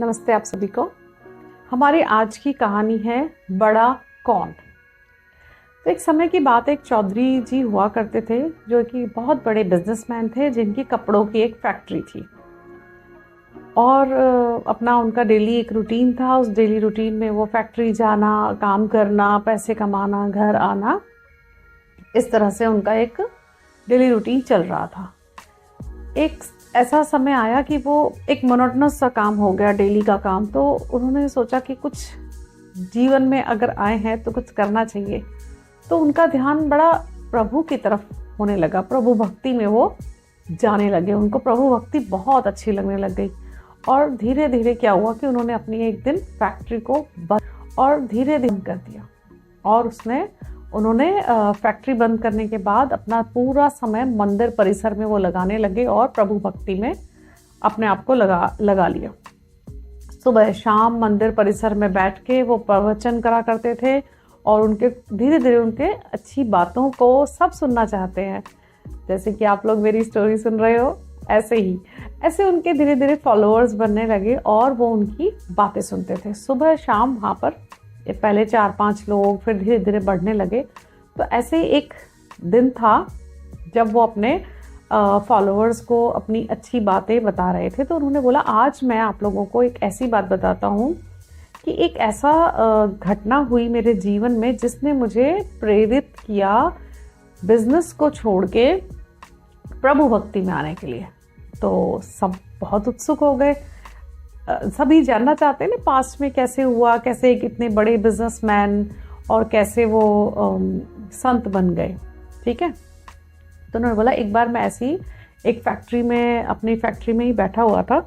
नमस्ते आप सभी को। हमारी आज की कहानी है बड़ा कौन। तो एक समय की बात, एक चौधरी जी हुआ करते थे जो कि बहुत बड़े बिजनेसमैन थे, जिनकी कपड़ों की एक फैक्ट्री थी और अपना उनका डेली एक रूटीन था। उस डेली रूटीन में वो फैक्ट्री जाना, काम करना, पैसे कमाना, घर आना, इस तरह से उनका एक डेली रूटीन चल रहा था। एक ऐसा समय आया कि वो एक मोनोटोनस सा काम हो गया, डेली का काम। तो उन्होंने सोचा कि कुछ जीवन में अगर आए हैं तो कुछ करना चाहिए। तो उनका ध्यान बड़ा प्रभु की तरफ होने लगा, प्रभु भक्ति में वो जाने लगे। उनको प्रभु भक्ति बहुत अच्छी लगने लग गई और धीरे धीरे क्या हुआ कि उन्होंने अपनी एक दिन फैक्ट्री को बंद और धीरे धीरे कर दिया। और उन्होंने फैक्ट्री बंद करने के बाद अपना पूरा समय मंदिर परिसर में वो लगाने लगे और प्रभु भक्ति में अपने आप को लगा लिया। सुबह शाम मंदिर परिसर में बैठ के वो प्रवचन करा करते थे और उनके धीरे धीरे उनके अच्छी बातों को सब सुनना चाहते हैं। जैसे कि आप लोग मेरी स्टोरी सुन रहे हो, ऐसे उनके धीरे धीरे फॉलोअर्स बनने लगे और वो उनकी बातें सुनते थे सुबह शाम। वहाँ पर पहले 4-5 लोग, फिर धीरे धीरे बढ़ने लगे। तो ऐसे एक दिन था जब वो अपने फॉलोअर्स को अपनी अच्छी बातें बता रहे थे। तो उन्होंने बोला, आज मैं आप लोगों को एक ऐसी बात बताता हूँ कि एक ऐसा घटना हुई मेरे जीवन में जिसने मुझे प्रेरित किया बिजनेस को छोड़ के प्रभु भक्ति में आने के लिए। तो सब बहुत उत्सुक हो गए, सभी जानना चाहते हैं ना पास्ट में कैसे हुआ, कैसे एक इतने बड़े बिजनेसमैन और कैसे वो संत बन गए। ठीक है, तो उन्होंने बोला, एक बार मैं ऐसी एक फैक्ट्री में, अपनी फैक्ट्री में ही बैठा हुआ था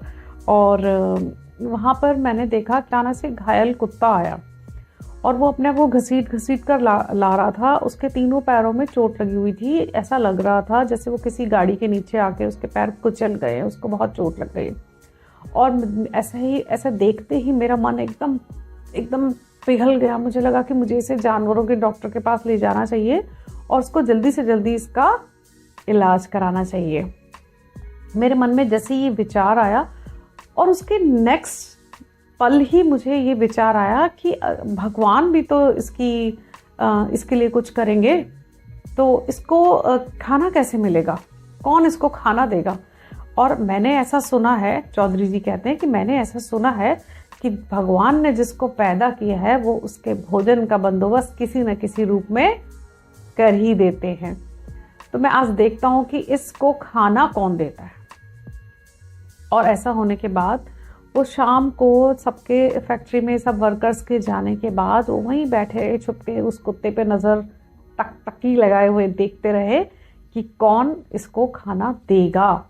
और वहाँ पर मैंने देखा अचानक से घायल कुत्ता आया और वो अपने आप को घसीट कर ला रहा था। उसके तीनों पैरों में चोट लगी हुई थी। ऐसा लग रहा था जैसे वो किसी गाड़ी के नीचे आके उसके पैर कुचल गए, उसको बहुत चोट लग गई। और ऐसा देखते ही मेरा मन एकदम पिघल गया। मुझे लगा कि मुझे इसे जानवरों के डॉक्टर के पास ले जाना चाहिए और उसको जल्दी से जल्दी इसका इलाज कराना चाहिए। मेरे मन में जैसे ये विचार आया और उसके नेक्स्ट पल ही मुझे ये विचार आया कि भगवान भी तो इसके लिए कुछ करेंगे, तो इसको खाना कैसे मिलेगा, कौन इसको खाना देगा। और मैंने ऐसा सुना है, चौधरी जी कहते हैं कि मैंने ऐसा सुना है कि भगवान ने जिसको पैदा किया है वो उसके भोजन का बंदोबस्त किसी न किसी रूप में कर ही देते हैं। तो मैं आज देखता हूँ कि इसको खाना कौन देता है। और ऐसा होने के बाद वो शाम को सबके फैक्ट्री में सब वर्कर्स के जाने के बाद वो वहीं बैठे छुप के उस कुत्ते पे नज़र टकी लगाए हुए देखते रहे कि कौन इसको खाना देगा।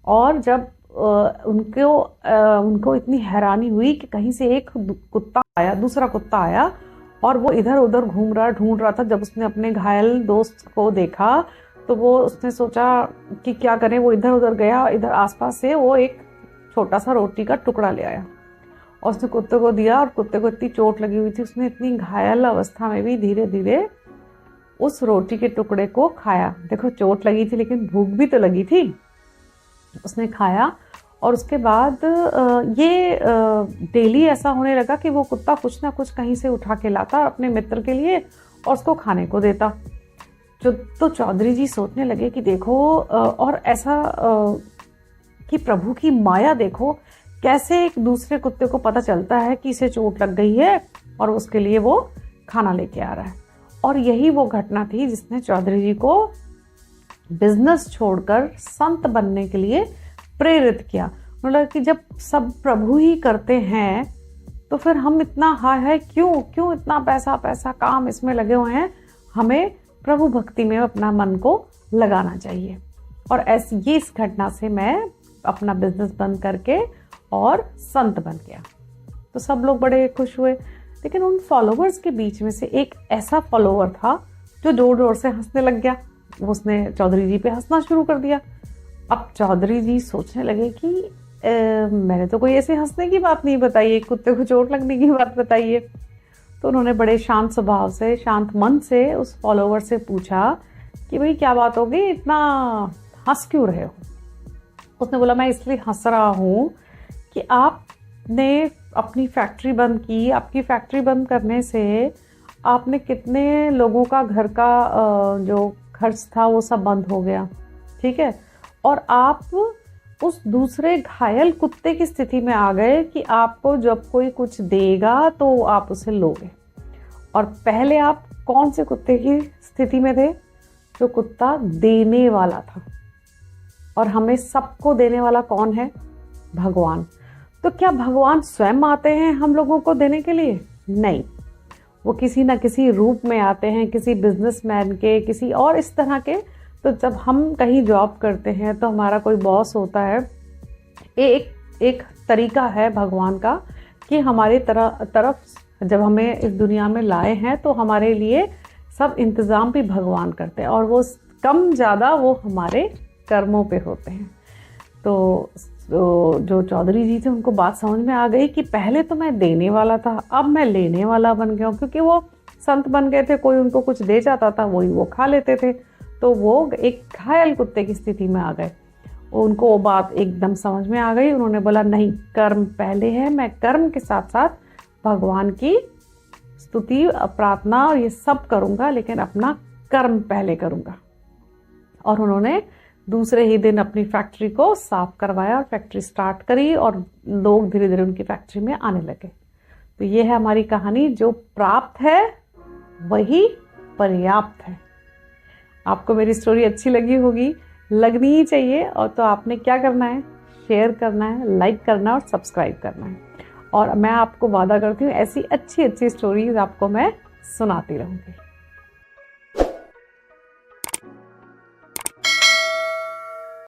और जब उनको इतनी हैरानी हुई कि कहीं से एक कुत्ता आया, दूसरा कुत्ता आया और वो इधर उधर ढूंढ रहा था। जब उसने अपने घायल दोस्त को देखा तो उसने सोचा कि क्या करें। वो इधर उधर गया, इधर आसपास से वो एक छोटा सा रोटी का टुकड़ा ले आया और उसने कुत्ते को दिया। और कुत्ते को इतनी चोट लगी हुई थी, उसने इतनी घायल अवस्था में भी धीरे धीरे उस रोटी के टुकड़े को खाया। देखो, चोट लगी थी लेकिन भूख भी तो लगी थी। उसने खाया और उसके बाद ये डेली ऐसा होने लगा कि वो कुत्ता कुछ ना कुछ कहीं से उठा के लाता अपने मित्र के लिए और उसको खाने को देता। तो चौधरी जी सोचने लगे कि देखो, और ऐसा कि प्रभु की माया देखो, कैसे एक दूसरे कुत्ते को पता चलता है कि इसे चोट लग गई है और उसके लिए वो खाना लेके आ रहा है। और यही वो घटना थी जिसने चौधरी जी को बिजनेस छोड़कर संत बनने के लिए प्रेरित किया। मतलब कि जब सब प्रभु ही करते हैं तो फिर हम इतना हाय क्यों इतना पैसा काम इसमें लगे हुए हैं। हमें प्रभु भक्ति में अपना मन को लगाना चाहिए। और ऐसी ये इस घटना से मैं अपना बिजनेस बंद करके और संत बन गया। तो सब लोग बड़े खुश हुए। लेकिन उन फॉलोअर्स के बीच में से एक ऐसा फॉलोअर था जो जोर जोर से हंसने लग गया। उसने चौधरी जी पे हंसना शुरू कर दिया। अब चौधरी जी सोचने लगे कि मैंने तो कोई ऐसे हंसने की बात नहीं बताई है, कुत्ते को चोट लगने की बात बताई है। तो उन्होंने बड़े शांत स्वभाव से, शांत मन से उस फॉलोवर से पूछा कि भाई क्या बात होगी, इतना हंस क्यों रहे हो। उसने बोला, मैं इसलिए हंस रहा हूँ कि आप आपने अपनी फैक्ट्री बंद की, आपकी फैक्ट्री बंद करने से आपने कितने लोगों का घर का जो खर्च था वो सब बंद हो गया, ठीक है। और आप उस दूसरे घायल कुत्ते की स्थिति में आ गए कि आपको जब कोई कुछ देगा तो आप उसे लोगे। और पहले आप कौन से कुत्ते की स्थिति में थे? जो कुत्ता देने वाला था। और हमें सबको देने वाला कौन है? भगवान। तो क्या भगवान स्वयं आते हैं हम लोगों को देने के लिए? नहीं, वो किसी ना किसी रूप में आते हैं, किसी बिजनेसमैन के, किसी और इस तरह के। तो जब हम कहीं जॉब करते हैं तो हमारा कोई बॉस होता है, एक तरीका है भगवान का कि हमारी तरफ जब हमें इस दुनिया में लाए हैं तो हमारे लिए सब इंतज़ाम भी भगवान करते हैं, और वो कम ज़्यादा वो हमारे कर्मों पे होते हैं। तो जो चौधरी जी थे उनको बात समझ में आ गई कि पहले तो मैं देने वाला था, अब मैं लेने वाला बन गया हूँ, क्योंकि वो संत बन गए थे, कोई उनको कुछ दे जाता था वही वो खा लेते थे। तो वो एक घायल कुत्ते की स्थिति में आ गए। उनको वो बात एकदम समझ में आ गई। उन्होंने बोला नहीं, कर्म पहले है, मैं कर्म के साथ साथ भगवान की स्तुति प्रार्थना और ये सब करूँगा, लेकिन अपना कर्म पहले करूँगा। और उन्होंने दूसरे ही दिन अपनी फैक्ट्री को साफ करवाया और फैक्ट्री स्टार्ट करी, और लोग धीरे धीरे उनकी फैक्ट्री में आने लगे। तो ये है हमारी कहानी, जो प्राप्त है वही पर्याप्त है। आपको मेरी स्टोरी अच्छी लगी होगी, लगनी ही चाहिए। और तो आपने क्या करना है? शेयर करना है, लाइक करना है और सब्सक्राइब करना है। और मैं आपको वादा करती हूँ ऐसी अच्छी अच्छी स्टोरीज आपको मैं सुनाती रहूँगी।